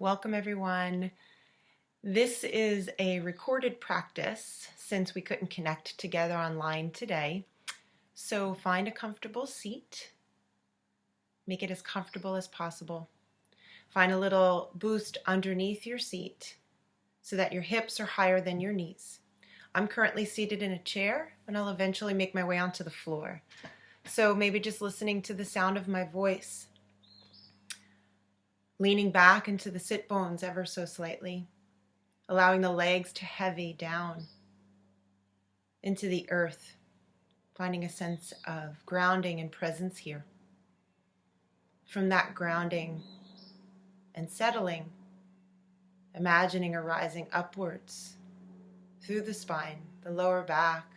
Welcome everyone. This is a recorded practice since we couldn't connect together online today. So find a comfortable seat. Make it as comfortable as possible. Find a little boost underneath your seat so that your hips are higher than your knees. I'm currently seated in a chair and I'll eventually make my way onto the floor. So maybe just listening to the sound of my voice. Leaning back into the sit bones ever so slightly, allowing the legs to heavy down into the earth, finding a sense of grounding and presence here. From that grounding and settling, imagining a rising upwards through the spine, the lower back,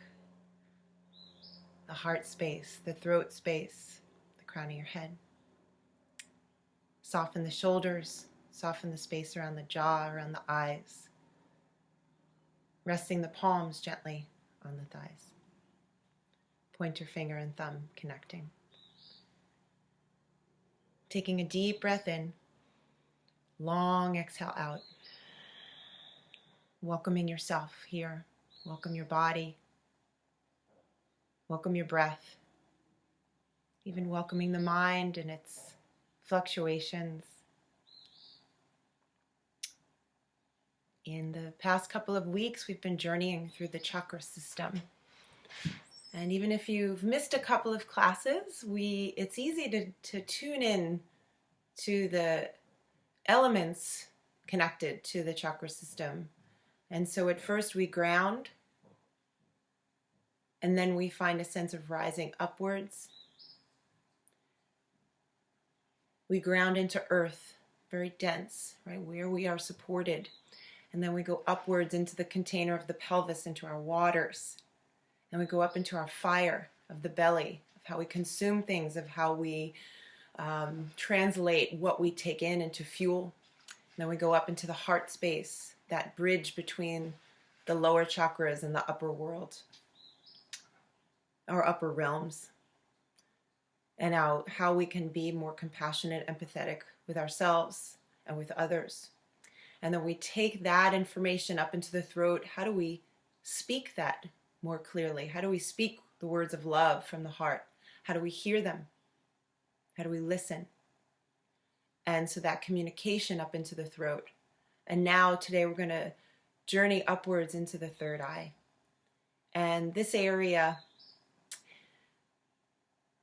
the heart space, the throat space, the crown of your head. Soften the shoulders, soften the space around the jaw, around the eyes. Resting the palms gently on the thighs. Pointer finger and thumb connecting. Taking a deep breath in, long exhale out. Welcoming yourself here. Welcome your body. Welcome your breath. Even welcoming the mind and its fluctuations. In the past couple of weeks, we've been journeying through the chakra system. And even if you've missed a couple of classes, it's easy to tune in to the elements connected to the chakra system. And so at first we ground, and then we find a sense of rising upwards. We ground into earth, very dense, right, where we are supported. And then we go upwards into the container of the pelvis, into our waters. And we go up into our fire of the belly, of how we consume things, of how we translate what we take in into fuel. And then we go up into the heart space, that bridge between the lower chakras and the upper world, our upper realms. And how we can be more compassionate, empathetic with ourselves and with others. And then we take that information up into the throat. How do we speak that more clearly? How do we speak the words of love from the heart? How do we hear them? How do we listen? And so that communication up into the throat. And now today we're going to journey upwards into the third eye. And this area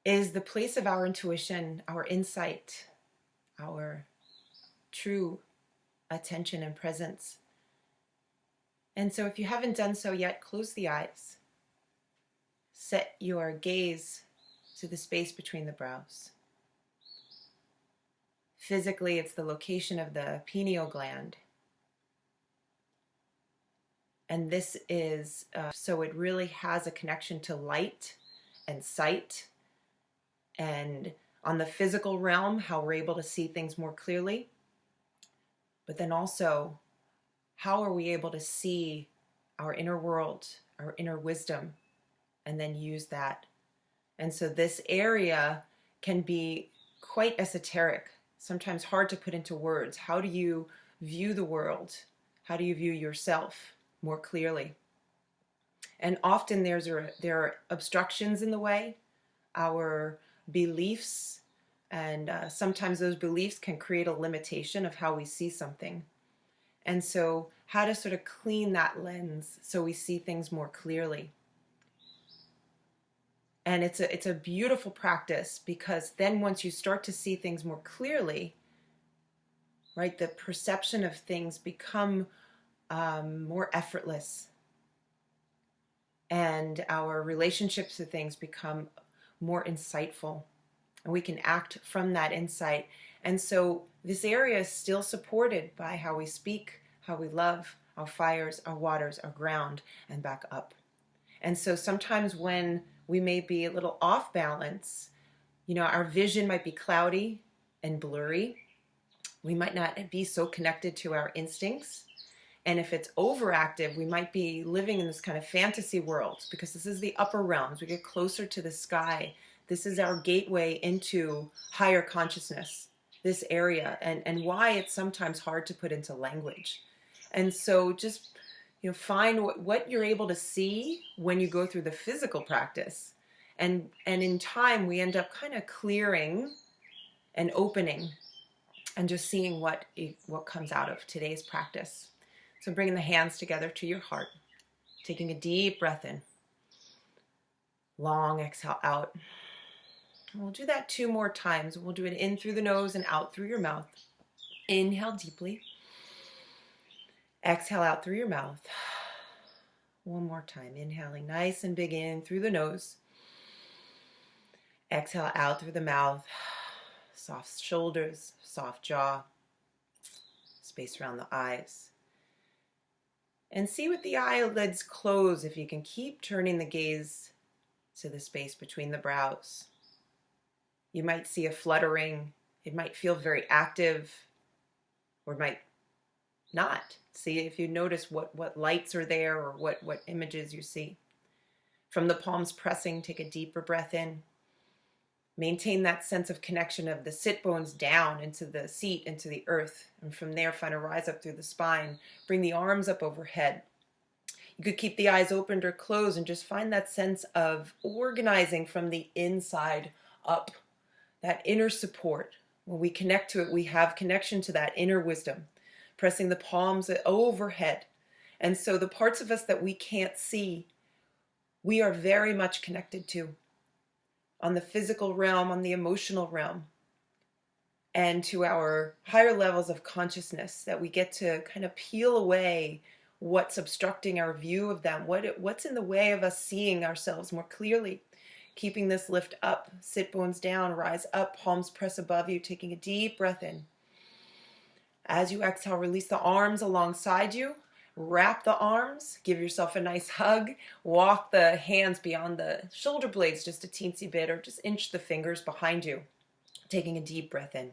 is the place of our intuition, our insight, our true attention and presence. And so if you haven't done so yet, close the eyes. Set your gaze to the space between the brows. Physically, it's the location of the pineal gland. And this is, so it really has a connection to light and sight. And on the physical realm, how we're able to see things more clearly. But then also, how are we able to see our inner world, our inner wisdom, and then use that? And so this area can be quite esoteric, sometimes hard to put into words. How do you view the world? How do you view yourself more clearly? And often there are obstructions in the way. Our beliefs, and sometimes those beliefs can create a limitation of how we see something. And so how to sort of clean that lens so we see things more clearly. And it's a beautiful practice, because then once you start to see things more clearly, right, the perception of things become more effortless, and our relationships to things become more insightful, and we can act from that insight. And so this area is still supported by how we speak, how we love, our fires, our waters, our ground, and back up. And so sometimes when we may be a little off balance, our vision might be cloudy and blurry. We might not be so connected to our instincts. And if it's overactive, we might be living in this kind of fantasy world, because this is the upper realms. We get closer to the sky. This is our gateway into higher consciousness. this area, and why it's sometimes hard to put into language. And so just, find what you're able to see when you go through the physical practice. And in time, we end up kind of clearing and opening and just seeing what comes out of today's practice. So bringing the hands together to your heart, taking a deep breath in, long exhale out. We'll do that 2 more times. We'll do it in through the nose and out through your mouth. Inhale deeply. Exhale out through your mouth. 1 more time. Inhaling nice and big in through the nose. Exhale out through the mouth. Soft shoulders, soft jaw, space around the eyes. And see with the eyelids closed if you can keep turning the gaze to the space between the brows. You might see a fluttering. It might feel very active, or it might not. See if you notice what lights are there, or what images you see. From the palms pressing, take a deeper breath in. Maintain that sense of connection of the sit bones down into the seat, into the earth. And from there, find a rise up through the spine. Bring the arms up overhead. You could keep the eyes opened or closed and just find that sense of organizing from the inside up. That inner support. When we connect to it, we have connection to that inner wisdom. Pressing the palms overhead. And so the parts of us that we can't see, we are very much connected to. On the physical realm, on the emotional realm, and to our higher levels of consciousness, that we get to kind of peel away what's obstructing our view of them, what's in the way of us seeing ourselves more clearly. Keeping this lift up, sit bones down, rise up, palms press above you, taking a deep breath in. As you exhale, release the arms alongside you. Wrap the arms, give yourself a nice hug, walk the hands beyond the shoulder blades just a teensy bit, or just inch the fingers behind you. Taking a deep breath in.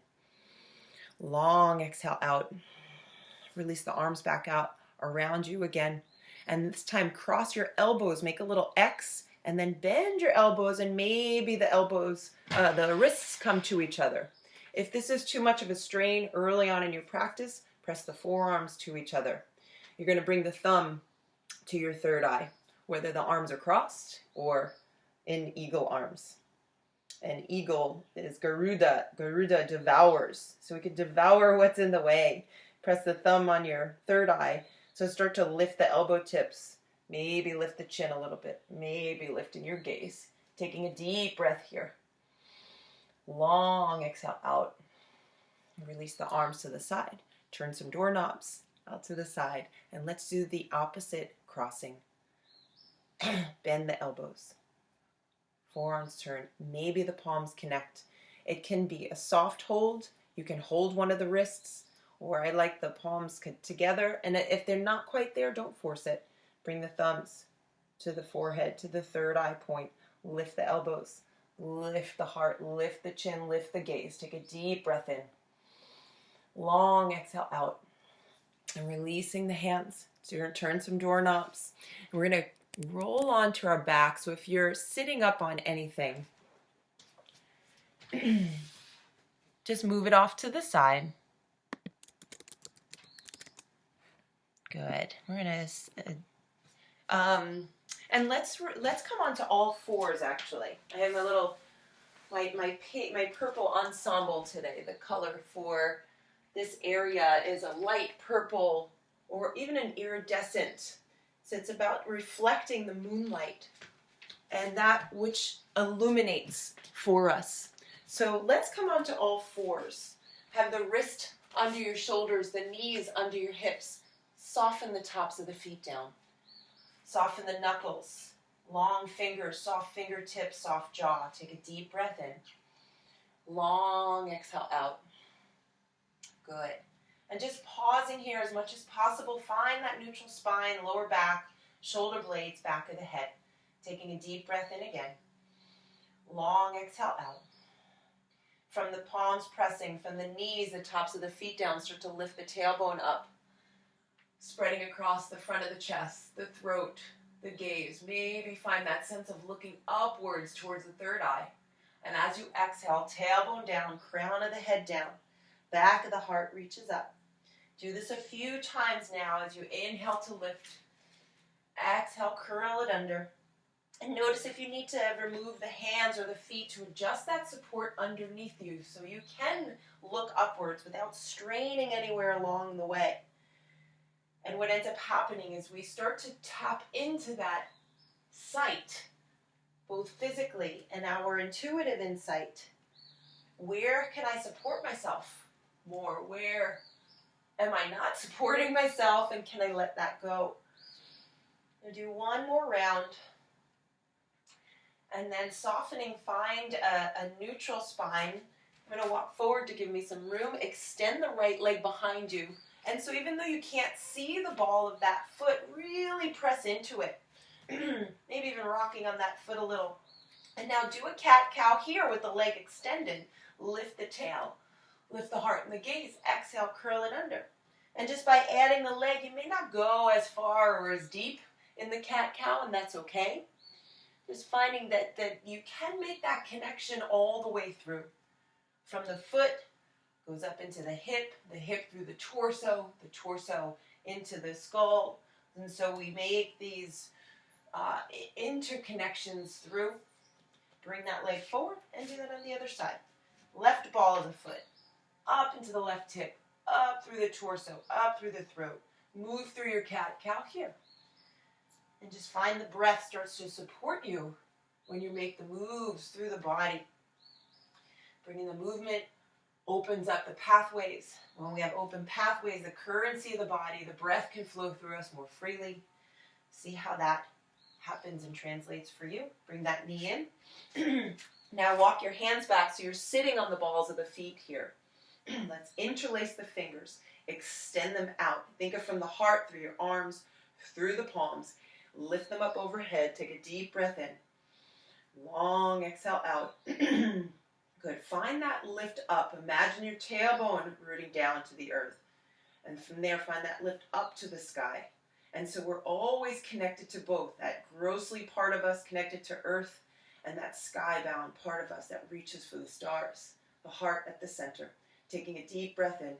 Long exhale out. Release the arms back out around you again. And this time cross your elbows, make a little X, and then bend your elbows, and maybe the wrists come to each other. If this is too much of a strain early on in your practice, press the forearms to each other. You're going to bring the thumb to your third eye, whether the arms are crossed or in eagle arms. And eagle is Garuda. Garuda devours. So we could devour what's in the way. Press the thumb on your third eye. So start to lift the elbow tips. Maybe lift the chin a little bit. Maybe lifting your gaze. Taking a deep breath here. Long exhale out. Release the arms to the side. Turn some doorknobs out to the side, and let's do the opposite crossing. Bend the elbows. Forearms turn. Maybe the palms connect. It can be a soft hold. You can hold one of the wrists, or I like the palms together. And if they're not quite there, don't force it. Bring the thumbs to the forehead, to the third eye point. Lift the elbows. Lift the heart. Lift the chin. Lift the gaze. Take a deep breath in. Long exhale out. And releasing the hands. So you're going to turn some doorknobs. And we're going to roll onto our back. So if you're sitting up on anything, just move it off to the side. Good. We're going to and let's come on to all fours. Actually, I have a little my purple ensemble today. The color for this area is a light purple or even an iridescent. So it's about reflecting the moonlight and that which illuminates for us. So let's come on to all fours. Have the wrist under your shoulders, the knees under your hips. Soften the tops of the feet down. Soften the knuckles. Long fingers, soft fingertips, soft jaw. Take a deep breath in. Long exhale out. Good. And just pausing here as much as possible. Find that neutral spine, lower back, shoulder blades, back of the head. Taking a deep breath in again. Long exhale out. From the palms pressing, from the knees, the tops of the feet down, start to lift the tailbone up. Spreading across the front of the chest, the throat, the gaze. Maybe find that sense of looking upwards towards the third eye. And as you exhale, tailbone down, crown of the head down. Back of the heart reaches up. Do this a few times now as you inhale to lift. Exhale, curl it under. And notice if you need to remove the hands or the feet to adjust that support underneath you so you can look upwards without straining anywhere along the way. And what ends up happening is we start to tap into that sight, both physically and our intuitive insight. Where can I support myself more? Where am I not supporting myself, and can I let that go? I'll do one more round. And then softening, find a neutral spine. I'm going to walk forward to give me some room. Extend the right leg behind you. And so even though you can't see the ball of that foot, really press into it. Maybe even rocking on that foot a little. And now do a cat-cow here with the leg extended. Lift the tail. Lift the heart and the gaze. Exhale, curl it under. And just by adding the leg, you may not go as far or as deep in the cat-cow, and that's okay. Just finding that you can make that connection all the way through. From the foot, goes up into the hip through the torso into the skull. And so we make these interconnections through. Bring that leg forward and do that on the other side. Left ball of the foot, up into the left hip, up through the torso, up through the throat. Move through your cat-cow here. And just find the breath starts to support you when you make the moves through the body. Bringing the movement opens up the pathways. When we have open pathways, the currency of the body, the breath can flow through us more freely. See how that happens and translates for you. Bring that knee in. Now walk your hands back so you're sitting on the balls of the feet here. Let's interlace the fingers. Extend them out. Think of from the heart through your arms, through the palms. Lift them up overhead. Take a deep breath in. Long exhale out. Good. Find that lift up. Imagine your tailbone rooting down to the earth. And from there, find that lift up to the sky. And so we're always connected to both. That grossly part of us connected to earth and that skybound part of us that reaches for the stars. The heart at the center. Taking a deep breath in.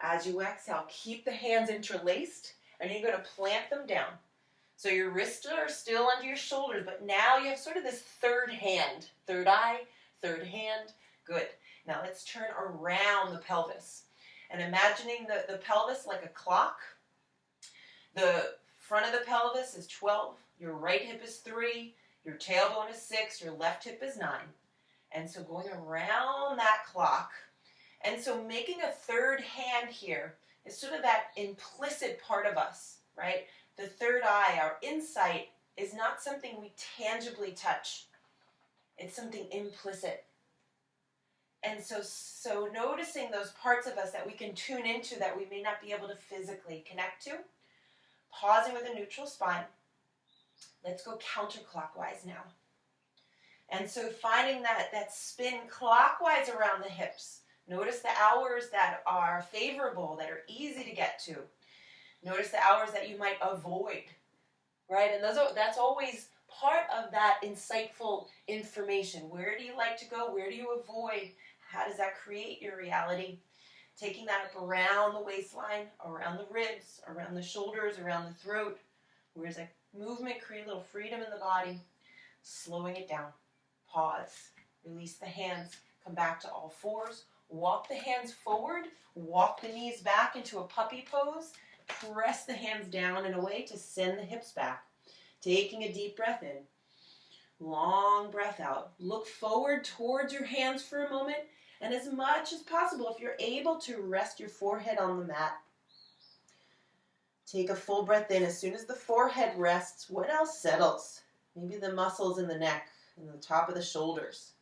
As you exhale, keep the hands interlaced and you're going to plant them down. So your wrists are still under your shoulders, but now you have sort of this third hand. Third eye, third hand. Good. Now let's turn around the pelvis. And imagining the pelvis like a clock. The front of the pelvis is 12. Your right hip is 3. Your tailbone is 6. Your left hip is 9. And so going around that clock. And so making a third hand here is sort of that implicit part of us, right? The third eye, our insight, is not something we tangibly touch. It's something implicit. And so noticing those parts of us that we can tune into that we may not be able to physically connect to. Pausing with a neutral spine. Let's go counterclockwise now. And so finding that spin clockwise around the hips. Notice the hours that are favorable, that are easy to get to. Notice the hours that you might avoid, right? And that's always part of that insightful information. Where do you like to go? Where do you avoid? How does that create your reality? Taking that up around the waistline, around the ribs, around the shoulders, around the throat. Where's that movement? Create a little freedom in the body. Slowing it down. Pause. Release the hands. Come back to all fours. Walk the hands forward. Walk the knees back into a puppy pose. Press the hands down and away to send the hips back. Taking a deep breath in. Long breath out. Look forward towards your hands for a moment. And as much as possible, if you're able to, rest your forehead on the mat. Take a full breath in. As soon as the forehead rests, what else settles? Maybe the muscles in the neck and the top of the shoulders.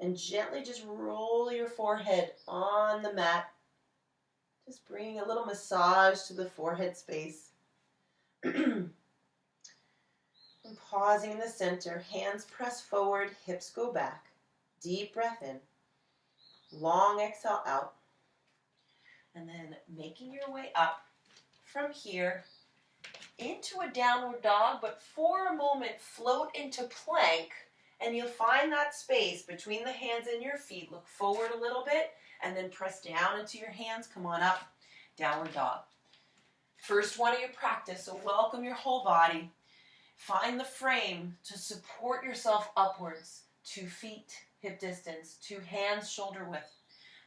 And gently just roll your forehead on the mat. Just bringing a little massage to the forehead space. And pausing in the center. Hands press forward, hips go back. Deep breath in. Long exhale out. And then making your way up from here into a downward dog, but for a moment float into plank, and you'll find that space between the hands and your feet. Look forward a little bit and then press down into your hands. Come on up, downward dog. First one of your practice, so welcome your whole body. Find the frame to support yourself upwards. 2 feet, hip distance. 2 hands, shoulder width.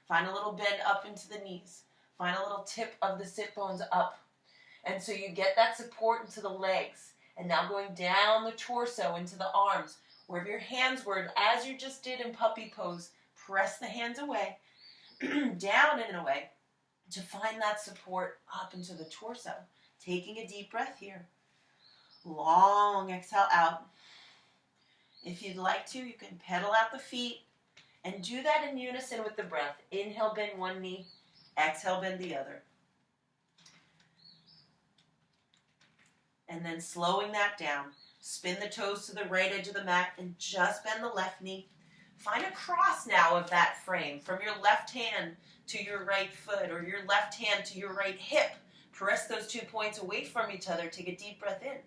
Find a little bend up into the knees. Find a little tip of the sit bones up. And so you get that support into the legs. And now going down the torso into the arms. Wherever your hands were, as you just did in puppy pose, press the hands away, down and away, to find that support up into the torso. Taking a deep breath here. Long exhale out. If you'd like to, you can pedal out the feet and do that in unison with the breath. Inhale, bend one knee. Exhale, bend the other. And then slowing that down. Spin the toes to the right edge of the mat and just bend the left knee. Find a cross now of that frame from your left hand to your right foot or your left hand to your right hip. Press those 2 points away from each other. Take a deep breath in.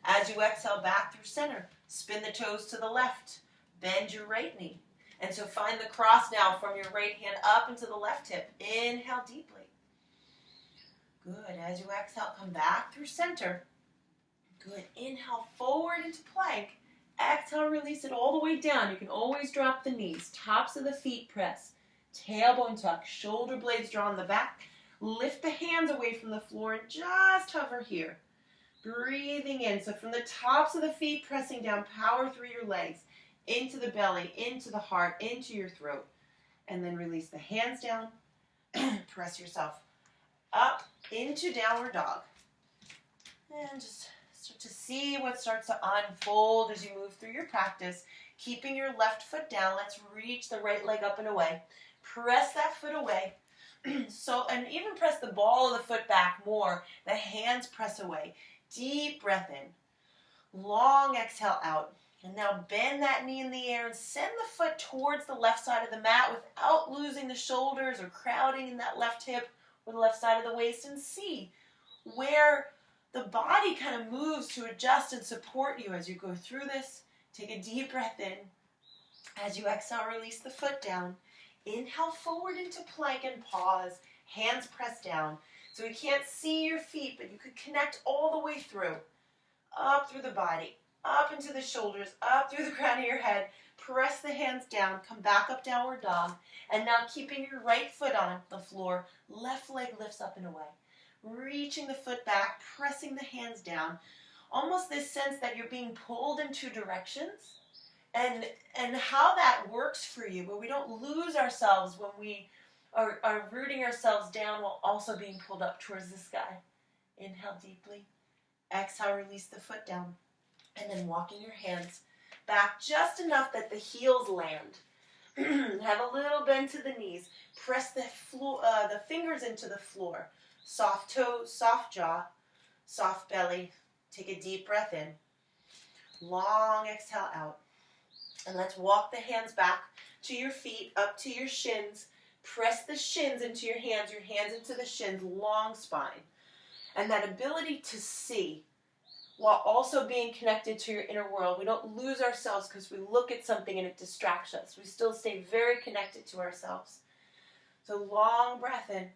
As you exhale back through center, spin the toes to the left. Bend your right knee. And so find the cross now from your right hand up into the left hip. Inhale deeply. Good. As you exhale, come back through center. Good. Inhale forward into plank. Exhale, release it all the way down. You can always drop the knees. Tops of the feet press. Tailbone tuck. Shoulder blades draw in the back. Lift the hands away from the floor and just hover here. Breathing in. So from the tops of the feet, pressing down, power through your legs, into the belly, into the heart, into your throat. And then release the hands down. Press yourself up into downward dog. And just start to see what starts to unfold as you move through your practice. Keeping your left foot down, let's reach the right leg up and away. Press that foot away. And even press the ball of the foot back more. The hands press away. Deep breath in. Long exhale out. And now bend that knee in the air and send the foot towards the left side of the mat without losing the shoulders or crowding in that left hip or the left side of the waist, and see where the body kind of moves to adjust and support you as you go through this. Take a deep breath in. As you exhale, release the foot down. Inhale forward into plank and pause. Hands press down. So we can't see your feet, but you could connect all the way through. Up through the body, up into the shoulders, up through the crown of your head. Press the hands down. Come back up, downward dog. And now keeping your right foot on the floor, left leg lifts up and away. Reaching the foot back, pressing the hands down. Almost this sense that you're being pulled in 2 directions. And how that works for you, where we don't lose ourselves when we are rooting ourselves down while also being pulled up towards the sky. Inhale deeply. Exhale, release the foot down. And then walking your hands back just enough that the heels land. Have a little bend to the knees. Press the fingers into the floor. Soft toes, soft jaw, soft belly. Take a deep breath in. Long exhale out. And let's walk the hands back to your feet, up to your shins. Press the shins into your hands into the shins, long spine. And that ability to see while also being connected to your inner world. We don't lose ourselves because we look at something and it distracts us. We still stay very connected to ourselves. So long breath in.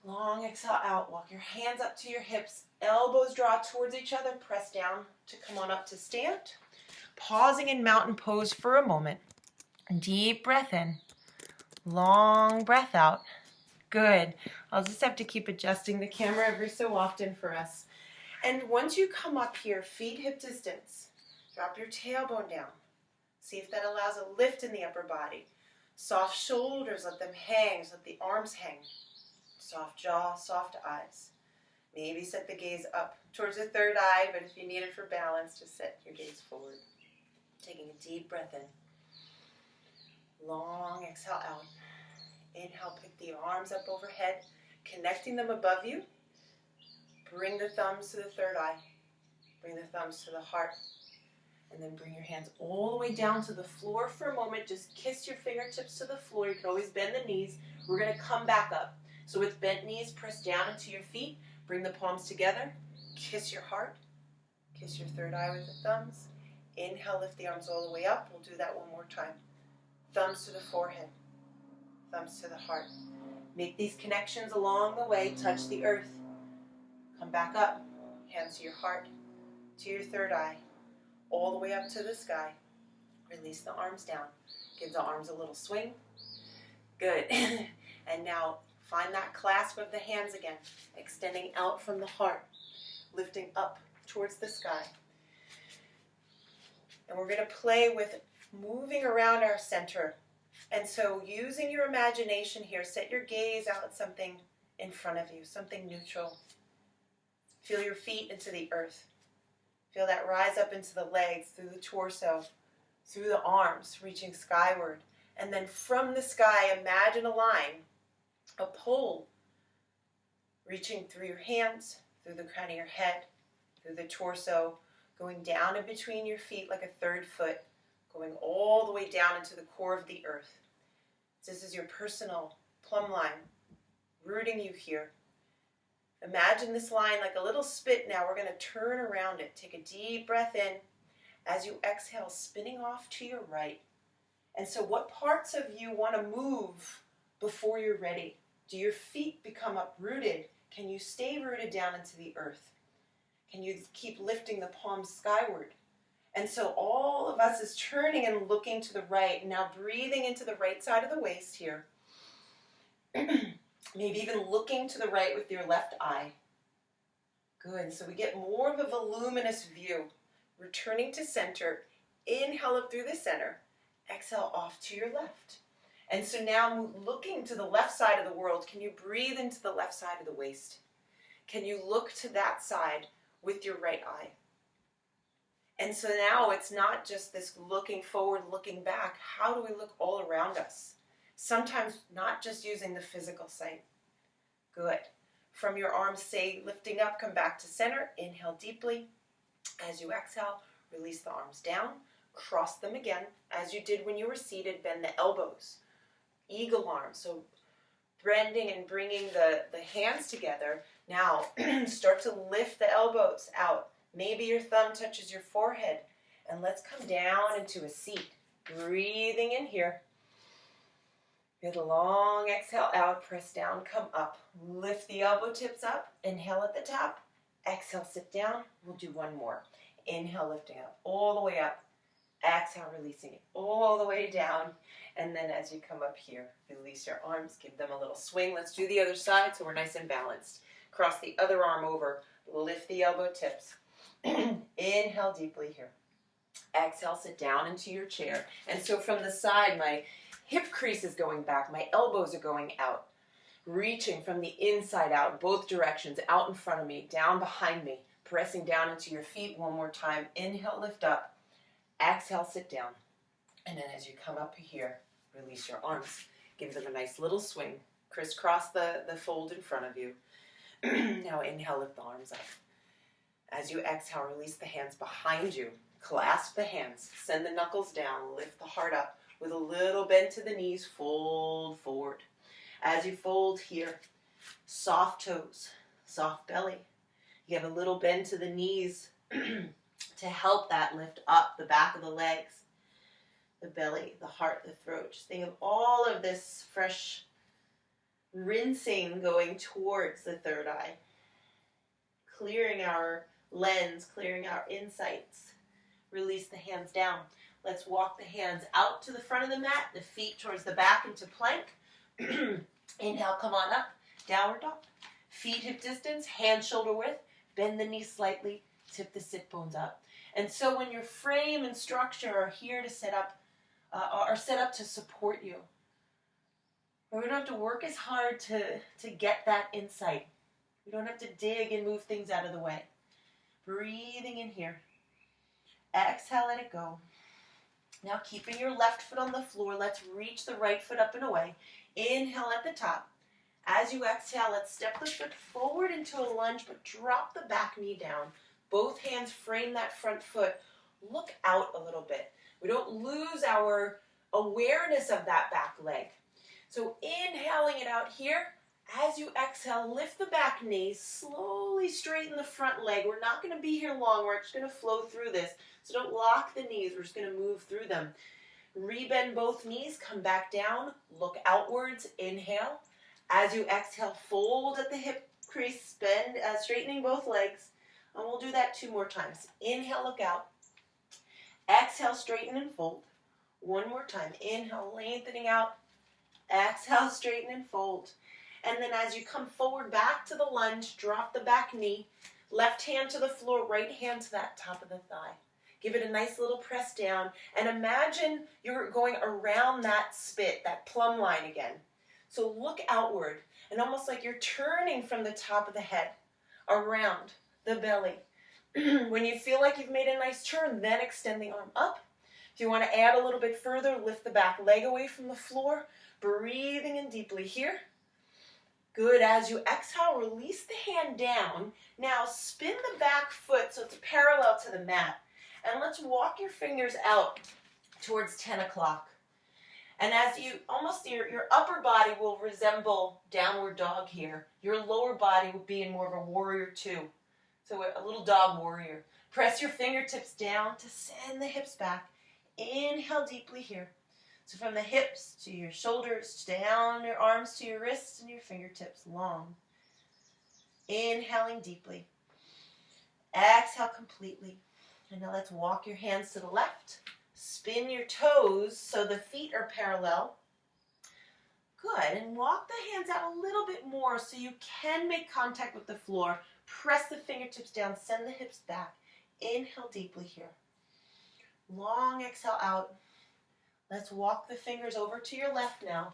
Long exhale out. Walk your hands up to your hips. Elbows draw towards each other. Press down to come on up to stand. Pausing in mountain pose for a moment. Deep breath in. Long breath out. Good. I'll just have to keep adjusting the camera every so often for us. And once you come up here, feet hip distance. Drop your tailbone down. See if that allows a lift in the upper body. Soft shoulders, let them hang, so let the arms hang. Soft jaw, soft eyes. Maybe set the gaze up towards the third eye, but if you need it for balance, just set your gaze forward. Taking a deep breath in. Long exhale out. Inhale, pick the arms up overhead, connecting them above you. Bring the thumbs to the third eye. Bring the thumbs to the heart. And then bring your hands all the way down to the floor for a moment. Just kiss your fingertips to the floor. You can always bend the knees. We're going to come back up. So with bent knees, press down into your feet. Bring the palms together. Kiss your heart. Kiss your third eye with the thumbs. Inhale, lift the arms all the way up. We'll do that one more time. Thumbs to the forehead. thumbs to the heart. Make these connections along the way. Touch the earth. Come back up. Hands to your heart, to your third eye, all the way up to the sky. Release the arms down. Give the arms a little swing. Good. And now find that clasp of the hands again, extending out from the heart, lifting up towards the sky. And we're going to play with moving around our center. And so using your imagination here, set your gaze out at something in front of you, something neutral. Feel your feet into the earth. Feel that rise up into the legs, through the torso, through the arms, reaching skyward. And then from the sky, imagine a line, a pole, reaching through your hands, through the crown of your head, through the torso, going down in between your feet like a third foot, going all the way down into the core of the earth. This is your personal plumb line, rooting you here. Imagine this line like a little spit now. We're going to turn around it. Take a deep breath in. As you exhale, spinning off to your right. And so what parts of you want to move before you're ready? Do your feet become uprooted? Can you stay rooted down into the earth? Can you keep lifting the palms skyward? And so all of us is turning and looking to the right. Now breathing into the right side of the waist here. Maybe even looking to the right with your left eye. Good. So we get more of a voluminous view. Returning to center. Inhale up through the center. Exhale off to your left. And so now looking to the left side of the world, can you breathe into the left side of the waist? Can you look to that side with your right eye? And so now it's not just this looking forward, looking back. How do we look all around us? Sometimes not just using the physical sight. Good. From your arms, stay lifting up, come back to center. Inhale deeply. As you exhale, release the arms down. Cross them again. As you did when you were seated, bend the elbows. Eagle arms. So bending and bringing the hands together. Now start to lift the elbows out. Maybe your thumb touches your forehead. And let's come down into a seat. Breathing in here. Get a long exhale out. Press down, come up. Lift the elbow tips up. Inhale at the top. Exhale, sit down. We'll do one more. Inhale, lifting up all the way up. Exhale, releasing it all the way down. And then as you come up here, release your arms. Give them a little swing. Let's do the other side so we're nice and balanced. Cross the other arm over. Lift the elbow tips. Inhale deeply here. Exhale, sit down into your chair. And so from the side, my hip crease is going back. My elbows are going out. Reaching from the inside out, both directions, out in front of me, down behind me. Pressing down into your feet one more time. Inhale, lift up. Exhale, sit down. And then as you come up here, release your arms. Give them a nice little swing. Crisscross the fold in front of you. Now inhale, lift the arms up. As you exhale, release the hands behind you. Clasp the hands. Send the knuckles down. Lift the heart up. With a little bend to the knees, fold forward. As you fold here, soft toes, soft belly. You have a little bend to the knees to help that lift up the back of the legs, the belly, the heart, the throat. Just think of all of this fresh rinsing going towards the third eye. Clearing our lens, clearing our insights. Release the hands down. Let's walk the hands out to the front of the mat, the feet towards the back into plank. Inhale, come on up, downward dog. Feet hip distance, hands shoulder width. Bend the knees slightly, tip the sit bones up. And so when your frame and structure are here to set up to support you, we don't have to work as hard to get that insight. We don't have to dig and move things out of the way. Breathing in here. Exhale, let it go. Now keeping your left foot on the floor, let's reach the right foot up and away. Inhale at the top. As you exhale, let's step the foot forward into a lunge, but drop the back knee down. Both hands frame that front foot. Look out a little bit. We don't lose our awareness of that back leg. So inhaling it out here. As you exhale, lift the back knee, slowly straighten the front leg. We're not going to be here long. We're just going to flow through this. So don't lock the knees. We're just going to move through them. Rebend both knees, come back down, look outwards, inhale. As you exhale, fold at the hip crease, bend, straightening both legs. And we'll do that 2 more times. Inhale, look out. Exhale, straighten and fold. 1 more time. Inhale, lengthening out. Exhale, straighten and fold. And then as you come forward back to the lunge, drop the back knee. Left hand to the floor, right hand to that top of the thigh. Give it a nice little press down. And imagine you're going around that spit, that plumb line again. So look outward and almost like you're turning from the top of the head around the belly. When you feel like you've made a nice turn, then extend the arm up. If you want to add a little bit further, lift the back leg away from the floor. Breathing in deeply here. Good. As you exhale, release the hand down. Now spin the back foot so it's parallel to the mat. And let's walk your fingers out towards 10 o'clock. And as you, almost your upper body will resemble downward dog here. Your lower body will be in more of a warrior 2. So a little dog warrior. Press your fingertips down to send the hips back. Inhale deeply here. So from the hips to your shoulders, down your arms to your wrists and your fingertips, long. Inhaling deeply. Exhale completely. And now let's walk your hands to the left. Spin your toes so the feet are parallel. Good. And walk the hands out a little bit more so you can make contact with the floor. Press the fingertips down. Send the hips back. Inhale deeply here. Long exhale out. Let's walk the fingers over to your left now.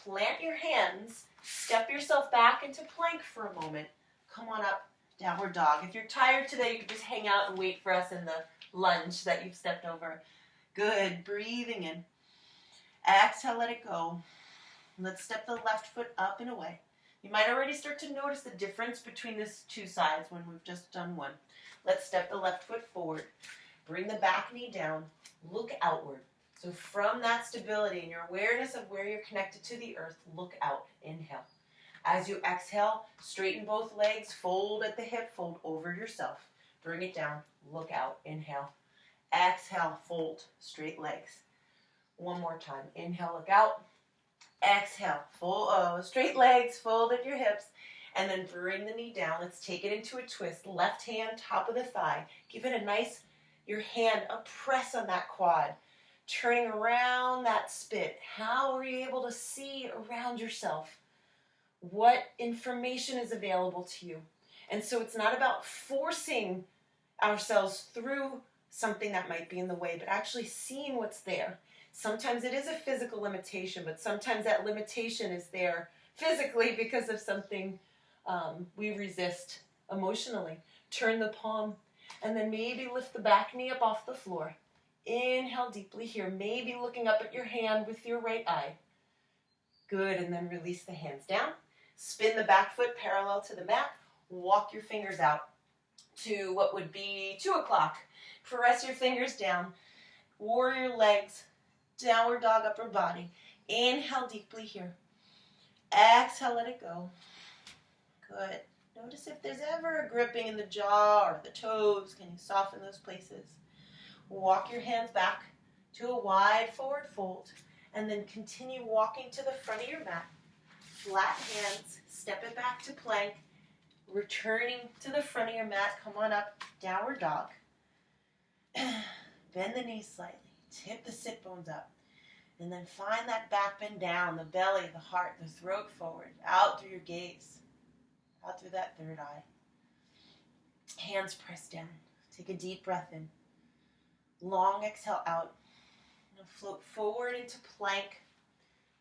Plant your hands. Step yourself back into plank for a moment. Come on up. Downward dog. If you're tired today, you can just hang out and wait for us in the lunge that you've stepped over. Good. Breathing in. Exhale, let it go. Let's step the left foot up and away. You might already start to notice the difference between these 2 sides when we've just done one. Let's step the left foot forward. Bring the back knee down. Look outward. So from that stability and your awareness of where you're connected to the earth, look out. Inhale. As you exhale, straighten both legs, fold at the hip, fold over yourself. Bring it down, look out. Inhale. Exhale, fold, straight legs. 1 more time. Inhale, look out. Exhale, fold, straight legs, fold at your hips. And then bring the knee down. Let's take it into a twist. Left hand, top of the thigh. Give it a nice, your hand, a press on that quad. Turning around that spit. How are you able to see around yourself? What information is available to you? And so it's not about forcing ourselves through something that might be in the way, but actually seeing what's there. Sometimes it is a physical limitation, but sometimes that limitation is there physically because of something we resist emotionally. Turn the palm and then maybe lift the back knee up off the floor. Inhale deeply here, maybe looking up at your hand with your right eye. Good, and then release the hands down. Spin the back foot parallel to the mat. Walk your fingers out to what would be 2 o'clock. Press your fingers down. Warrior legs, downward dog upper body. Inhale deeply here. Exhale, let it go. Good. Notice if there's ever a gripping in the jaw or the toes. Can you soften those places? Walk your hands back to a wide forward fold and then continue walking to the front of your mat. Flat hands, step it back to plank, returning to the front of your mat. Come on up, downward dog. Bend the knees slightly, tip the sit bones up, and then find that back bend down, the belly, the heart, the throat forward, out through your gaze, out through that third eye. Hands pressed down. Take a deep breath in. Long exhale out. Now float forward into plank.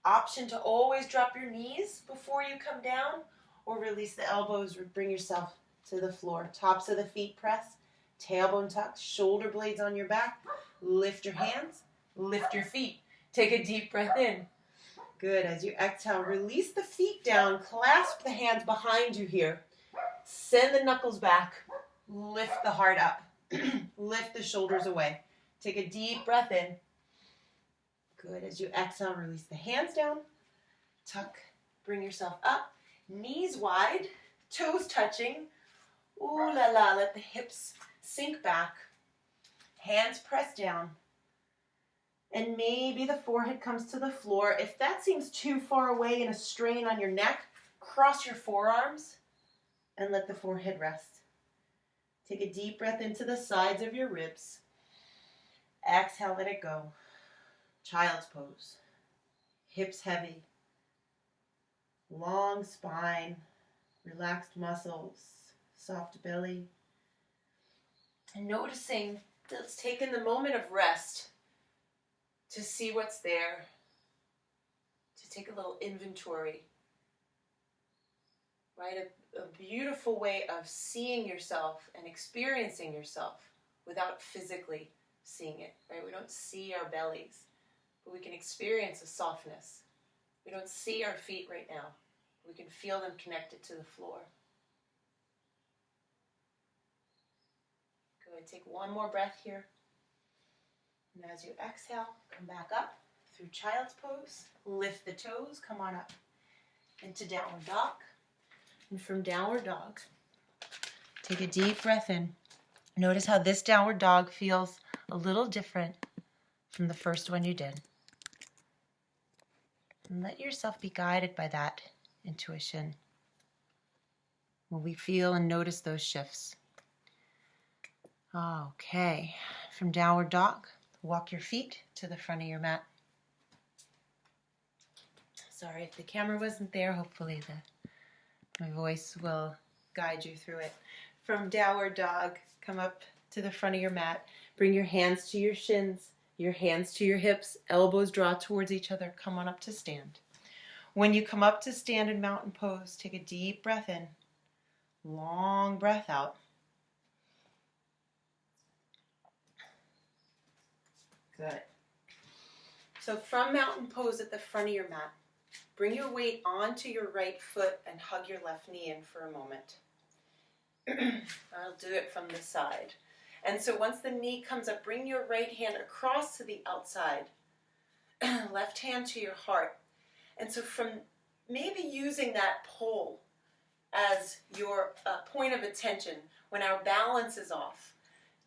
Option to always drop your knees before you come down or release the elbows or bring yourself to the floor. Tops of the feet press, tailbone tucked, shoulder blades on your back. Lift your hands, lift your feet. Take a deep breath in. Good. As you exhale, release the feet down. Clasp the hands behind you here. Send the knuckles back. Lift the heart up. Lift the shoulders away. Take a deep breath in. Good. As you exhale, release the hands down. Tuck. Bring yourself up. Knees wide. Toes touching. Ooh la la. Let the hips sink back. Hands pressed down. And maybe the forehead comes to the floor. If that seems too far away and a strain on your neck, cross your forearms and let the forehead rest. Take a deep breath into the sides of your ribs. Exhale, let it go. Child's pose. Hips heavy. Long spine. Relaxed muscles. Soft belly. And noticing that it's taken the moment of rest to see what's there, to take a little inventory, right? A beautiful way of seeing yourself and experiencing yourself without physically seeing it, right? We don't see our bellies, but we can experience a softness. We don't see our feet right now. We can feel them connected to the floor. Good, take one more breath here. And as you exhale, come back up through child's pose. Lift the toes, come on up into downward dog. And from downward dog, take a deep breath in. Notice how this downward dog feels a little different from the first one you did. And let yourself be guided by that intuition when we feel and notice those shifts. Okay, from downward dog, walk your feet to the front of your mat. Sorry if the camera wasn't there. Hopefully my voice will guide you through it. From downward dog, come up to the front of your mat. Bring your hands to your shins, your hands to your hips, elbows draw towards each other. Come on up to stand. When you come up to stand in mountain pose, take a deep breath in, long breath out. Good. So from mountain pose at the front of your mat, bring your weight onto your right foot and hug your left knee in for a moment. I'll do it from the side. And so once the knee comes up, bring your right hand across to the outside. Left hand to your heart. And so from maybe using that pole as your point of attention when our balance is off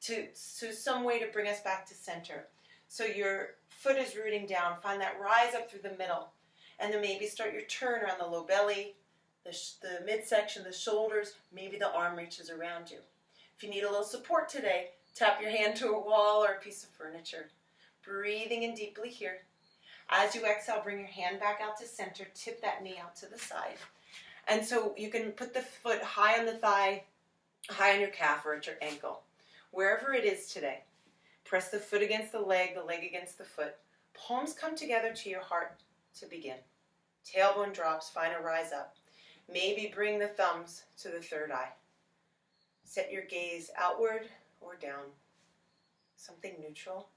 to some way to bring us back to center. So your foot is rooting down. Find that rise up through the middle. And then maybe start your turn around the low belly, the midsection, the shoulders, maybe the arm reaches around you. If you need a little support today, tap your hand to a wall or a piece of furniture. Breathing in deeply here. As you exhale, bring your hand back out to center, tip that knee out to the side. And so you can put the foot high on the thigh, high on your calf or at your ankle. Wherever it is today, press the foot against the leg against the foot. Palms come together to your heart to begin. Tailbone drops, find a rise up. Maybe bring the thumbs to the third eye. Set your gaze outward or down. Something neutral.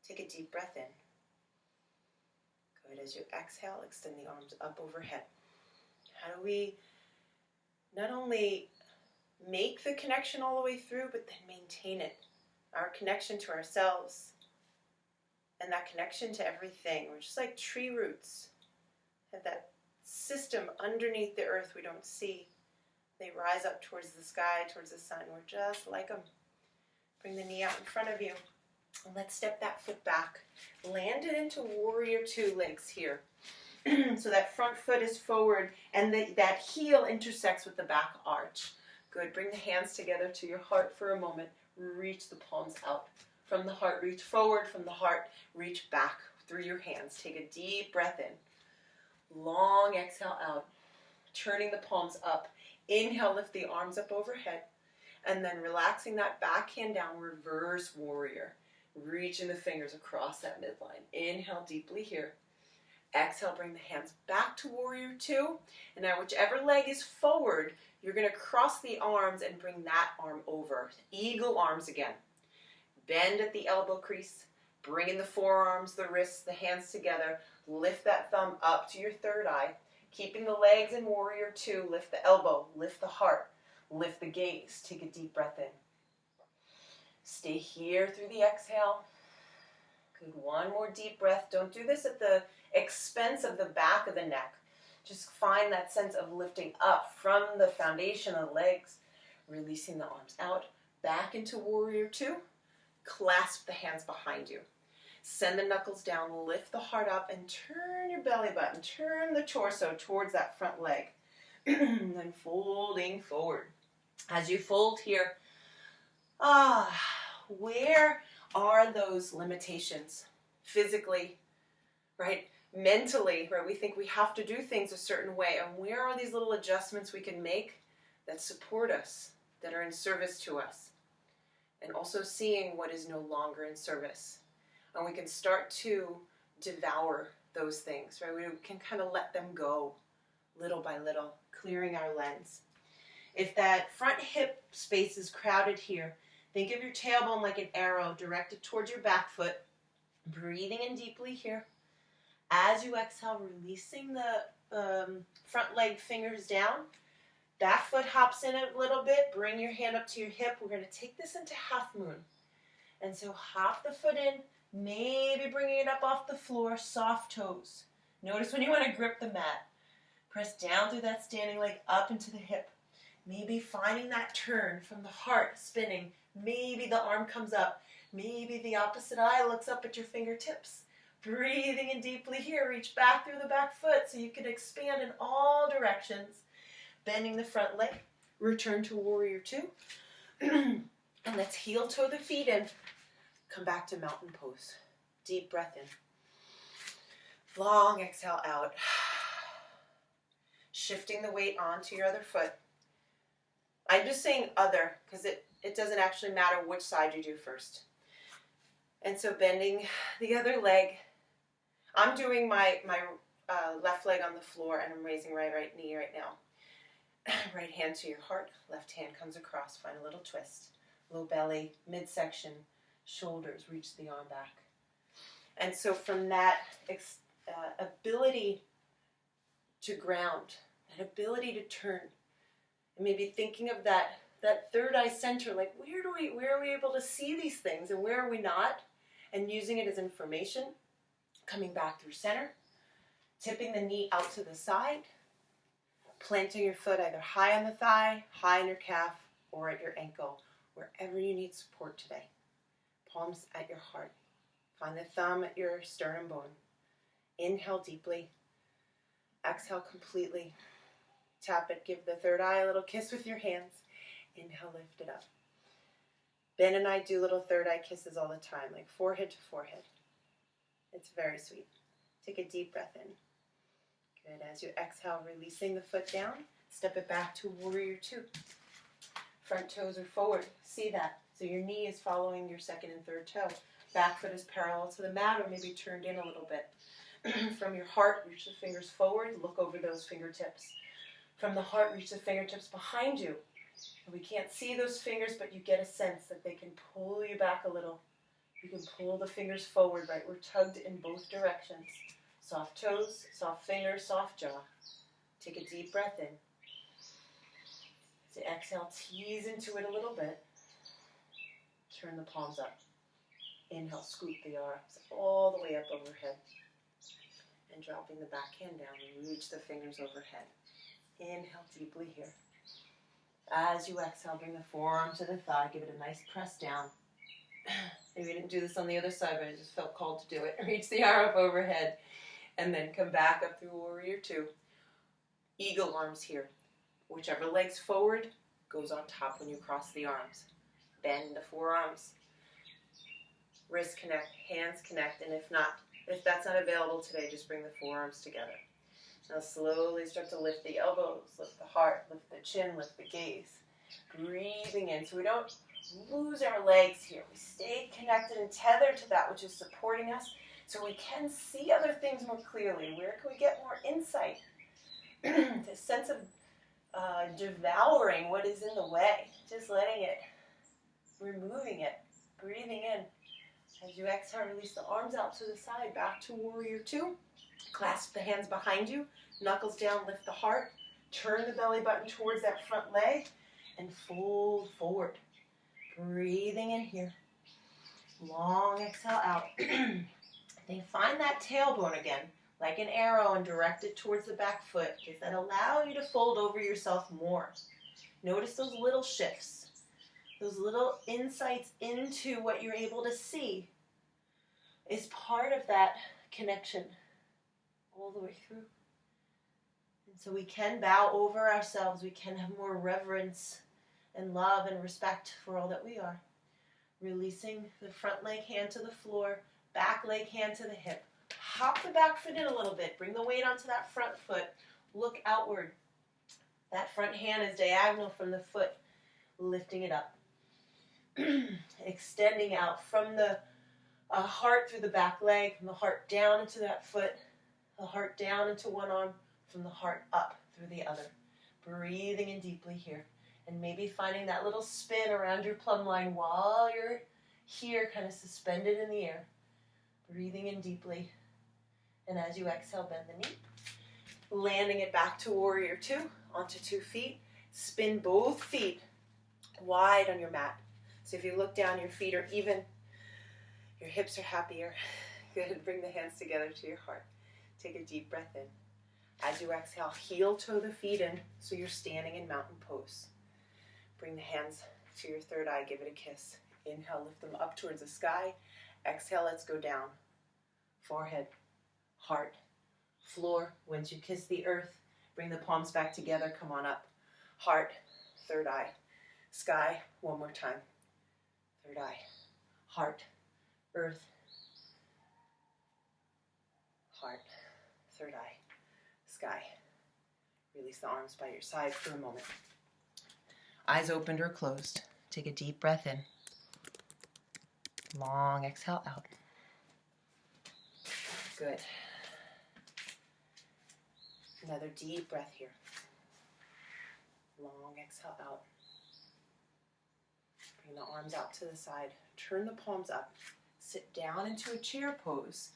Take a deep breath in. Good. As you exhale, extend the arms up overhead. How do we not only make the connection all the way through, but then maintain it? Our connection to ourselves and that connection to everything. We're just like tree roots. Have that system underneath the earth we don't see. They rise up towards the sky, towards the sun. We're just like them. Bring the knee out in front of you. And let's step that foot back. Land it into warrior two legs here. So that front foot is forward and that heel intersects with the back arch. Good. Bring the hands together to your heart for a moment. Reach the palms out. From the heart, reach forward. From the heart, reach back through your hands. Take a deep breath in. Long exhale out. Turning the palms up. Inhale, lift the arms up overhead. And then relaxing that back hand down, reverse warrior. Reaching the fingers across that midline. Inhale deeply here. Exhale, bring the hands back to warrior two. And now whichever leg is forward, you're going to cross the arms and bring that arm over. Eagle arms again. Bend at the elbow crease. Bring in the forearms, the wrists, the hands together. Lift that thumb up to your third eye. Keeping the legs in warrior two. Lift the elbow. Lift the heart. Lift the gaze. Take a deep breath in. Stay here through the exhale. Good. One more deep breath. Don't do this at the expense of the back of the neck. Just find that sense of lifting up from the foundation of the legs. Releasing the arms out. Back into warrior two. Clasp the hands behind you. Send the knuckles down, lift the heart up, and turn your belly button, turn the torso towards that front leg. Then folding forward. As you fold here, where are those limitations? Physically, right? Mentally, right? We think we have to do things a certain way. And where are these little adjustments we can make that support us, that are in service to us? And also seeing what is no longer in service. And we can start to devour those things, right? We can kind of let them go little by little, clearing our lens. If that front hip space is crowded here, think of your tailbone like an arrow directed towards your back foot. Breathing in deeply here. As you exhale, releasing the front leg fingers down. Back foot hops in a little bit. Bring your hand up to your hip. We're going to take this into half moon. And so hop the foot in, maybe bringing it up off the floor, soft toes. Notice when you want to grip the mat. Press down through that standing leg up into the hip. Maybe finding that turn from the heart spinning. Maybe the arm comes up. Maybe the opposite eye looks up at your fingertips. Breathing in deeply here. Reach back through the back foot so you can expand in all directions. Bending the front leg. Return to warrior two. And let's heel toe the feet in. Come back to mountain pose. Deep breath in. Long exhale out. Shifting the weight onto your other foot. I'm just saying other because it doesn't actually matter which side you do first. And so bending the other leg. I'm doing my left leg on the floor and I'm raising my right knee right now. Right hand to your heart. Left hand comes across. Find a little twist. Low belly, midsection, shoulders. Reach the arm back. And so from that ability to ground, that ability to turn, and maybe thinking of that third eye center, like where are we able to see these things and where are we not? And using it as information, coming back through center, tipping the knee out to the side, planting your foot either high on the thigh, high on your calf, or at your ankle, wherever you need support today. Palms at your heart. Find the thumb at your sternum bone. Inhale deeply. Exhale completely. Tap it. Give the third eye a little kiss with your hands. Inhale, lift it up. Ben and I do little third eye kisses all the time, like forehead to forehead. It's very sweet. Take a deep breath in. Good. As you exhale, releasing the foot down, step it back to warrior two. Front toes are forward. See that? So your knee is following your second and third toe. Back foot is parallel to the mat or maybe turned in a little bit. From your heart, reach the fingers forward. Look over those fingertips. From the heart, reach the fingertips behind you. And we can't see those fingers, but you get a sense that they can pull you back a little. You can pull the fingers forward, right? We're tugged in both directions. Soft toes, soft fingers, soft jaw. Take a deep breath in. So exhale, tease into it a little bit. Turn the palms up. Inhale, scoop the arms all the way up overhead. And dropping the back hand down and reach the fingers overhead. Inhale deeply here. As you exhale, bring the forearm to the thigh. Give it a nice press down. Maybe we didn't do this on the other side, but I just felt called to do it. Reach the arm up overhead. And then come back up through warrior two. Eagle arms here. Whichever leg's forward goes on top when you cross the arms. Bend the forearms. Wrists connect, hands connect, and if that's not available today, just bring the forearms together. Now slowly start to lift the elbows, lift the heart, lift the chin, lift the gaze. Breathing in so we don't lose our legs here. We stay connected and tethered to that which is supporting us so we can see other things more clearly. Where can we get more insight? This sense of devouring what is in the way. Just letting it, removing it, breathing in. As you exhale, release the arms out to the side, back to warrior two. Clasp the hands behind you, knuckles down, lift the heart, turn the belly button towards that front leg, and fold forward. Breathing in here. Long exhale out. Then find that tailbone again, like an arrow, and direct it towards the back foot. Does that allow you to fold over yourself more? Notice those little shifts, those little insights into what you're able to see. is part of that connection all the way through. And so we can bow over ourselves. We can have more reverence and love and respect for all that we are. Releasing the front leg hand to the floor, back leg hand to the hip. Hop the back foot in a little bit. Bring the weight onto that front foot. Look outward. That front hand is diagonal from the foot, lifting it up. Extending out from the heart through the back leg, from the heart down into that foot, the heart down into one arm, from the heart up through the other. Breathing in deeply here. And maybe finding that little spin around your plumb line while you're here, kind of suspended in the air. Breathing in deeply. And as you exhale, bend the knee. Landing it back to warrior two, onto 2 feet. Spin both feet wide on your mat. So if you look down, your feet are even. Your hips are happier. Good. Bring the hands together to your heart. Take a deep breath in. As you exhale, heel toe the feet in so you're standing in mountain pose. Bring the hands to your third eye. Give it a kiss. Inhale, lift them up towards the sky. Exhale, let's go down. Forehead, heart, floor. Once you kiss the earth, bring the palms back together. Come on up. Heart, third eye, sky. One more time. Third eye, heart, earth, heart, third eye, sky. Release the arms by your side for a moment. Eyes opened or closed. Take a deep breath in. Long exhale out. Good. Another deep breath here. Long exhale out. Bring the arms out to the side. Turn the palms up. Sit down into a chair pose.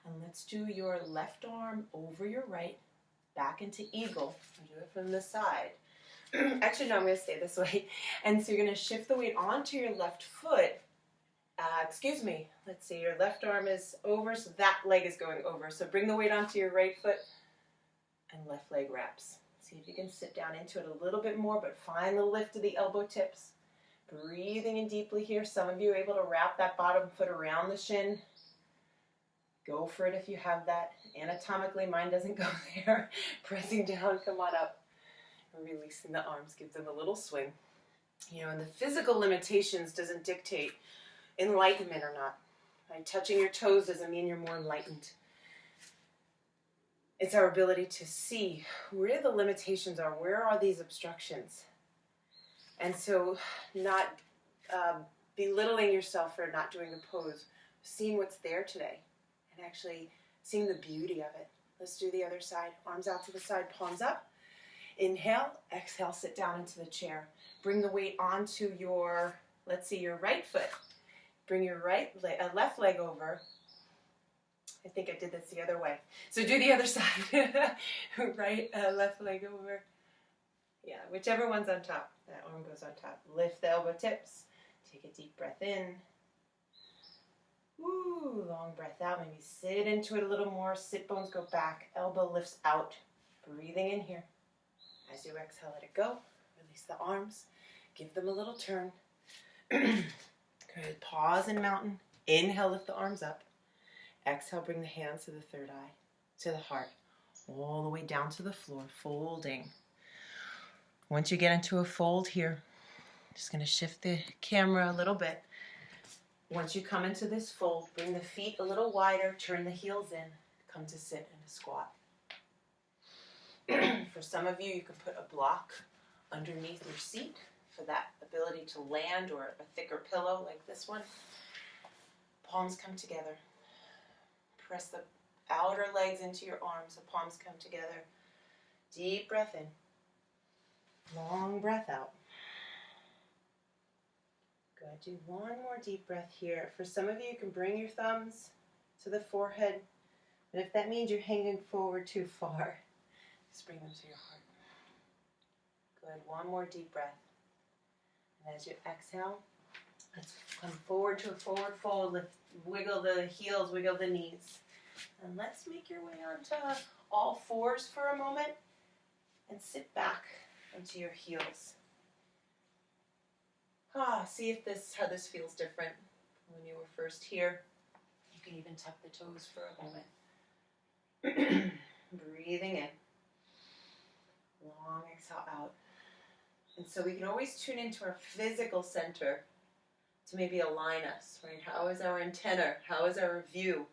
And let's do your left arm over your right, back into eagle. Do it from the side. Actually, no, I'm going to stay this way. And so you're going to shift the weight onto your left foot. Let's see, your left arm is over, so that leg is going over. So bring the weight onto your right foot and left leg wraps. See if you can sit down into it a little bit more, but find the lift of the elbow tips. Breathing in deeply here. Some of you are able to wrap that bottom foot around the shin. Go for it if you have that. Anatomically, mine doesn't go there. Pressing down, come on up. Releasing the arms, give them a little swing. And the physical limitations doesn't dictate enlightenment or not. Right? Touching your toes doesn't mean you're more enlightened. It's our ability to see where the limitations are, where are these obstructions. And so not belittling yourself for not doing the pose, seeing what's there today, and actually seeing the beauty of it. Let's do the other side. Arms out to the side, palms up. Inhale, exhale, sit down into the chair. Bring the weight onto your, your right foot. Bring your left leg over. I think I did this the other way. So do the other side. Left leg over. Yeah, whichever one's on top. That arm goes on top. Lift the elbow tips. Take a deep breath in. Woo, long breath out. Maybe sit into it a little more. Sit bones go back. Elbow lifts out. Breathing in here. As you exhale, let it go. Release the arms. Give them a little turn. Good. Pause in mountain. Inhale, lift the arms up. Exhale, bring the hands to the third eye, to the heart, all the way down to the floor, folding. Once you get into a fold here, just going to shift the camera a little bit. Once you come into this fold, bring the feet a little wider, turn the heels in, come to sit in a squat. For some of you, you can put a block underneath your seat for that ability to land, or a thicker pillow like this one. Palms come together. Press the outer legs into your arms. The palms come together. Deep breath in. Long breath out. Good. Do one more deep breath here. For some of you, you can bring your thumbs to the forehead. And if that means you're hanging forward too far, just bring them to your heart. Good. One more deep breath. And as you exhale, let's come forward to a forward fold. Let's wiggle the heels, wiggle the knees. And let's make your way onto all fours for a moment and sit back into your heels. See if how this feels different when you were first here. You can even tuck the toes for a moment. Breathing in. Long exhale out. And so we can always tune into our physical center to maybe align us, right? How is our antenna? How is our view?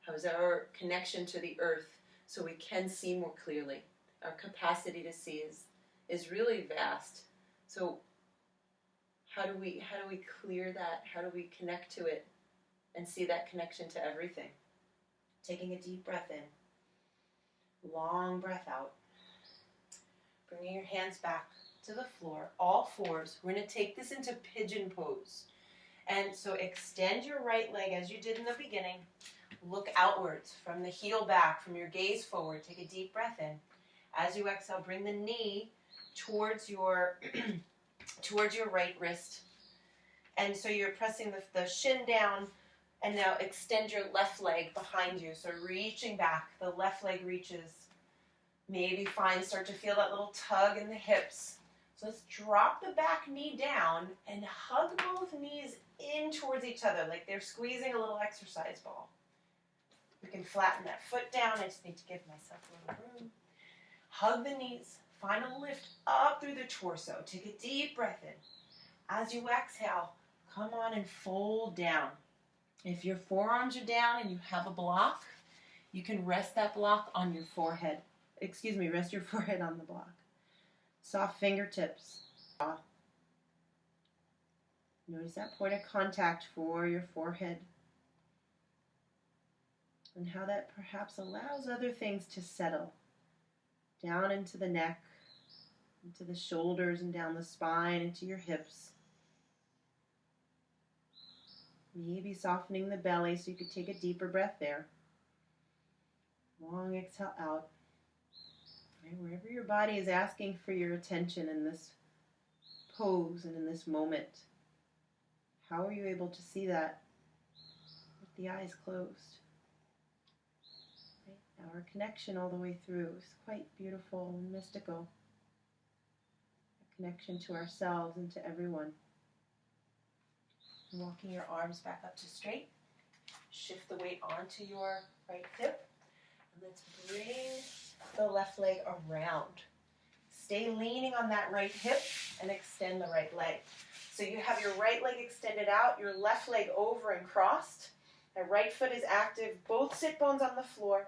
How is our connection to the earth so we can see more clearly? Our capacity to see is really vast. So how do we clear that? How do we connect to it and see that connection to everything? Taking a deep breath in. Long breath out. Bringing your hands back to the floor, all fours. We're going to take this into pigeon pose. And so extend your right leg as you did in the beginning. Look outwards from the heel back, from your gaze forward. Take a deep breath in. As you exhale, bring the knee towards your towards your right wrist. And so you're pressing the shin down, and now extend your left leg behind you. So reaching back, the left leg reaches. Maybe start to feel that little tug in the hips. So let's drop the back knee down and hug both knees in towards each other like they're squeezing a little exercise ball. You can flatten that foot down. I just need to give myself a little room. Hug the knees. Find a lift up through the torso. Take a deep breath in. As you exhale, come on and fold down. If your forearms are down and you have a block, you can rest that block on your forehead. Rest your forehead on the block. Soft fingertips. Notice that point of contact for your forehead. And how that perhaps allows other things to settle. Down into the neck, into the shoulders and down the spine, into your hips. Maybe softening the belly so you could take a deeper breath there. Long exhale out. Right, wherever your body is asking for your attention in this pose and in this moment, how are you able to see that with the eyes closed? Right, our connection all the way through is quite beautiful and mystical. A connection to ourselves and to everyone. Walking your arms back up to straight. Shift the weight onto your right hip. And let's bring the left leg around. Stay leaning on that right hip and extend the right leg. So you have your right leg extended out, your left leg over and crossed. The right foot is active, both sit bones on the floor.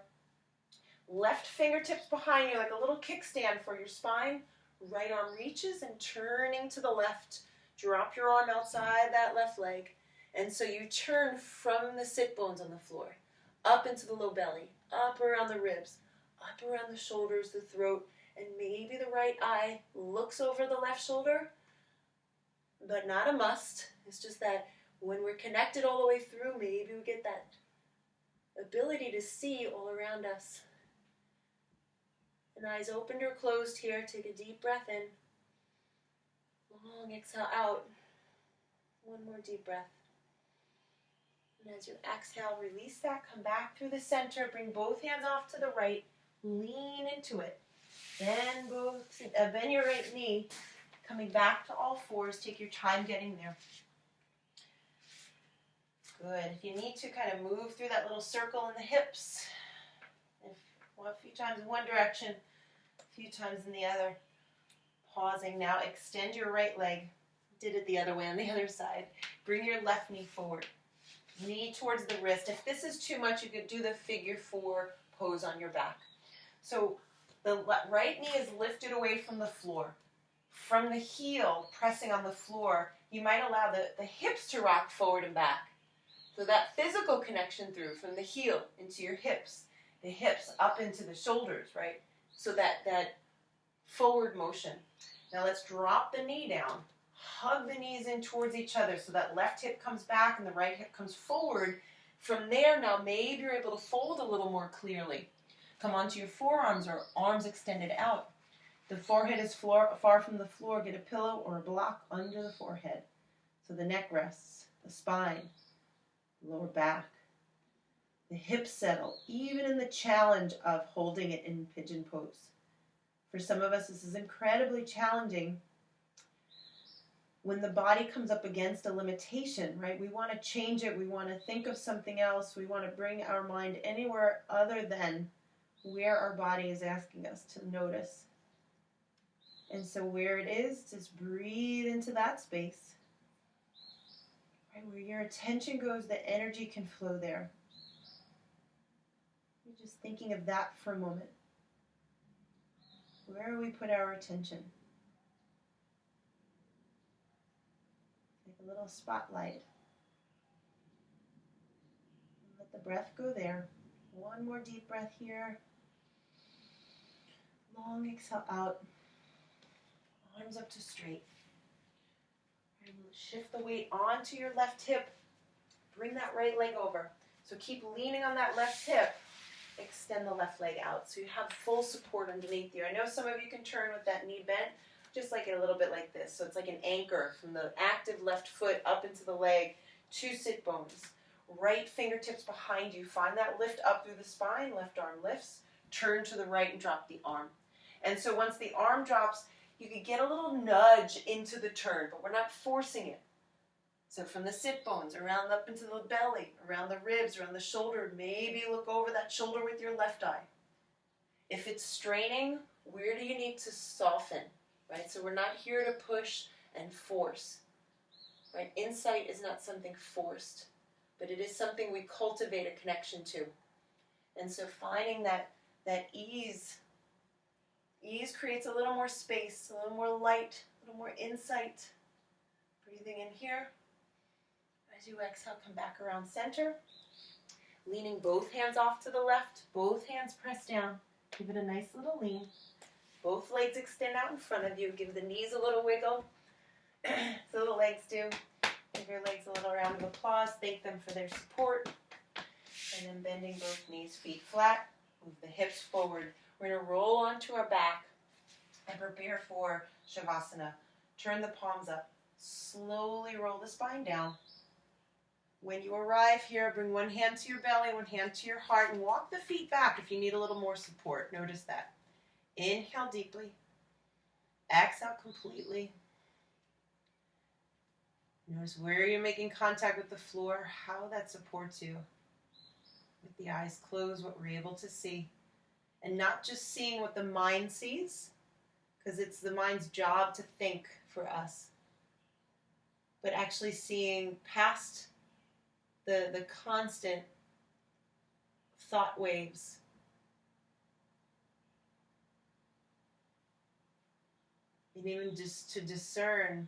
Left fingertips behind you like a little kickstand for your spine. Right arm reaches and turning to the left. Drop your arm outside that left leg. And so you turn from the sit bones on the floor, up into the low belly, up around the ribs, up around the shoulders, the throat, and maybe the right eye looks over the left shoulder, but not a must. It's just that when we're connected all the way through, maybe we get that ability to see all around us. And eyes opened or closed here. Take a deep breath in. Long exhale out. One more deep breath. And as you exhale, release that. Come back through the center. Bring both hands off to the right. Lean into it. Bend your right knee. Coming back to all fours. Take your time getting there. Good. If you need to, kind of move through that little circle in the hips. A few times in one direction, a few times in the other. Pausing now. Extend your right leg. Did it the other way on the other side. Bring your left knee forward. Knee towards the wrist. If this is too much, you could do the figure 4 pose on your back. So the right knee is lifted away from the floor. From the heel, pressing on the floor, you might allow the hips to rock forward and back. So that physical connection through from the heel into your hips, the hips up into the shoulders, right? So that forward motion. Now let's drop the knee down. Hug the knees in towards each other so that left hip comes back and the right hip comes forward. From there, now maybe you're able to fold a little more clearly. Come onto your forearms or arms extended out. The forehead is far from the floor. Get a pillow or a block under the forehead. So the neck rests, the spine, lower back. The hips settle, even in the challenge of holding it in pigeon pose. For some of us, this is incredibly challenging. when the body comes up against a limitation, right? We want to change it. We want to think of something else. We want to bring our mind anywhere other than where our body is asking us to notice. And so where it is, just breathe into that space. Right? Where your attention goes, the energy can flow there. You're just thinking of that for a moment. Where we put our attention. Like a little spotlight. Let the breath go there. One more deep breath here. Long exhale out. Arms up to straight. And shift the weight onto your left hip. Bring that right leg over. So keep leaning on that left hip. Extend the left leg out so you have full support underneath you. I know some of you can turn with that knee bent, just like a little bit like this. So it's like an anchor from the active left foot up into the leg, 2 sit bones. Right fingertips behind you. Find that lift up through the spine. Left arm lifts. Turn to the right and drop the arm. And so once the arm drops, you can get a little nudge into the turn, but we're not forcing it. So from the sit bones, around up into the belly, around the ribs, around the shoulder, maybe look over that shoulder with your left eye. If it's straining, where do you need to soften? Right? So we're not here to push and force. Right? Insight is not something forced, but it is something we cultivate a connection to. And so finding that ease creates a little more space, a little more light, a little more insight. Breathing in here. As you exhale, come back around center. Leaning both hands off to the left. Both hands press down. Give it a nice little lean. Both legs extend out in front of you. Give the knees a little wiggle. So the legs do. Give your legs a little round of applause. Thank them for their support. And then bending both knees, feet flat. Move the hips forward. We're going to roll onto our back and prepare for Shavasana. Turn the palms up. Slowly roll the spine down. When you arrive here, bring one hand to your belly, one hand to your heart, and walk the feet back if you need a little more support. Notice that. Inhale deeply. Exhale completely. Notice where you're making contact with the floor, how that supports you. With the eyes closed, what we're able to see. And not just seeing what the mind sees, because it's the mind's job to think for us, but actually seeing past the constant thought waves. And even just to discern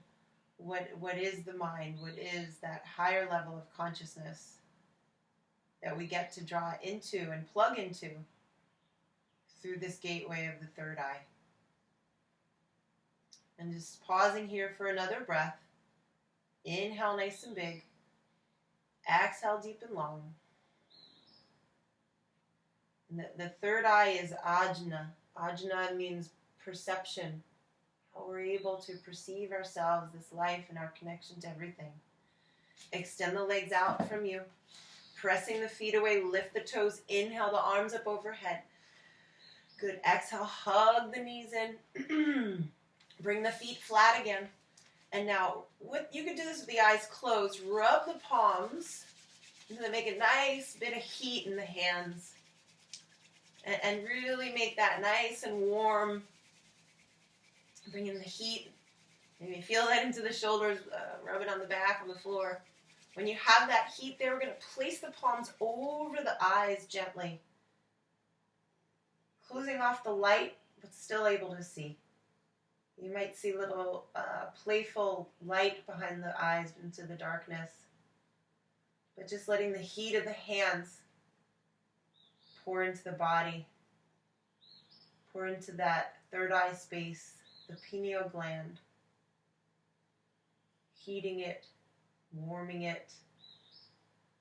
what is the mind, what is that higher level of consciousness that we get to draw into and plug into through this gateway of the third eye. And just pausing here for another breath. Inhale nice and big. Exhale deep and long. And the third eye is ajna. Ajna means perception. How we're able to perceive ourselves, this life, and our connection to everything. Extend the legs out from you. Pressing the feet away, lift the toes. Inhale the arms up overhead. Good. Exhale, hug the knees in. Bring the feet flat again. And now, you can do this with the eyes closed. Rub the palms. And then make a nice bit of heat in the hands. And really make that nice and warm. Bring in the heat. Maybe feel that into the shoulders. Rub it on the back, on the floor. When you have that heat there, we're going to place the palms over the eyes gently. Closing off the light, but still able to see. You might see little playful light behind the eyes into the darkness. But just letting the heat of the hands pour into the body. Pour into that third eye space, the pineal gland. Heating it, warming it.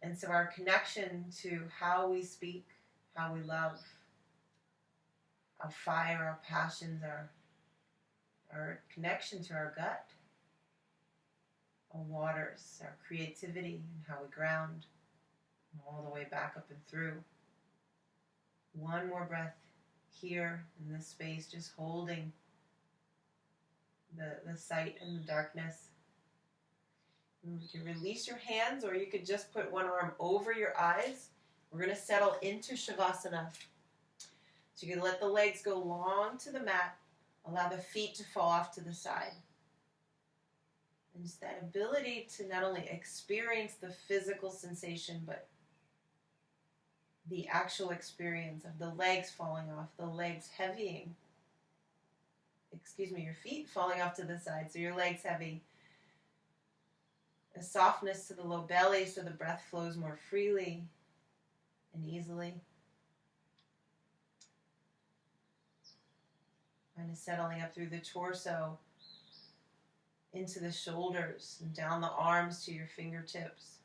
And so our connection to how we speak, how we love, our fire, our passions, our connection to our gut, our waters, our creativity, and how we ground, all the way back up and through. One more breath here in this space, just holding the sight and the darkness. You can release your hands, or you could just put one arm over your eyes. We're going to settle into Shavasana. So you can let the legs go long to the mat. Allow the feet to fall off to the side. And just that ability to not only experience the physical sensation, but the actual experience of the legs falling off, the legs heavying. Your feet falling off to the side, so your legs heavy. A softness to the low belly so the breath flows more freely and easily. Kind of settling up through the torso, into the shoulders, and down the arms to your fingertips.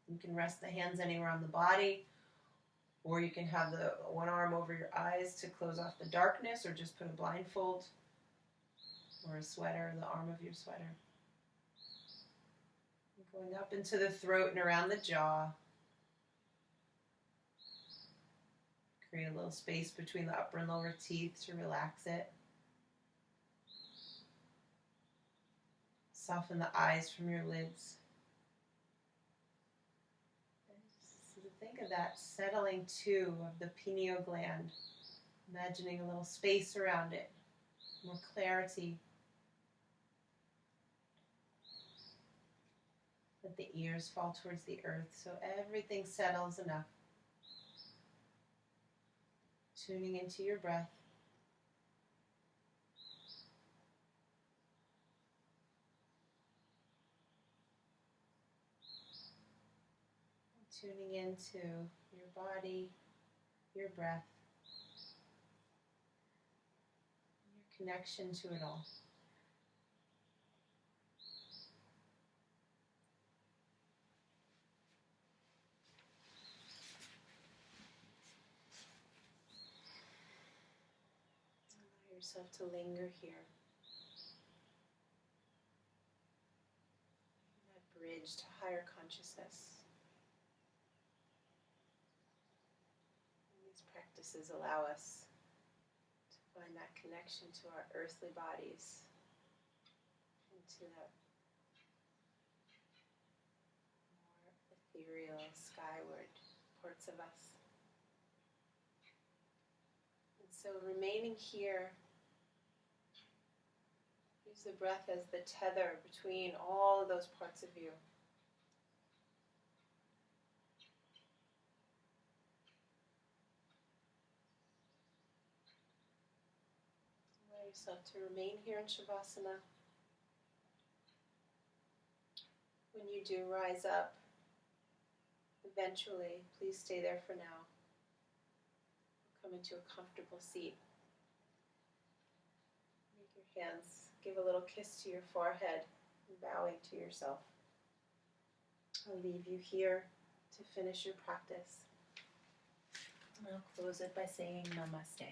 You can rest the hands anywhere on the body, or you can have the one arm over your eyes to close off the darkness, or just put a blindfold or a sweater, the arm of your sweater. Going up into the throat and around the jaw. Create a little space between the upper and lower teeth to relax it. Soften the eyes from your lids. And just think of that settling too of the pineal gland. Imagining a little space around it. More clarity. Let the ears fall towards the earth so everything settles enough. Tuning into your breath. Tuning into your body, your breath, your connection to it all. Allow yourself to linger here. That bridge to higher consciousness. These practices allow us to find that connection to our earthly bodies and to that more ethereal, skyward parts of us. And so remaining here, use the breath as the tether between all of those parts of you. Allow yourself to remain here in Shavasana. When you do rise up, eventually, please stay there for now. Come into a comfortable seat. Make your hands, give a little kiss to your forehead, and bowing to yourself. I'll leave you here to finish your practice. And I'll close it by saying Namaste.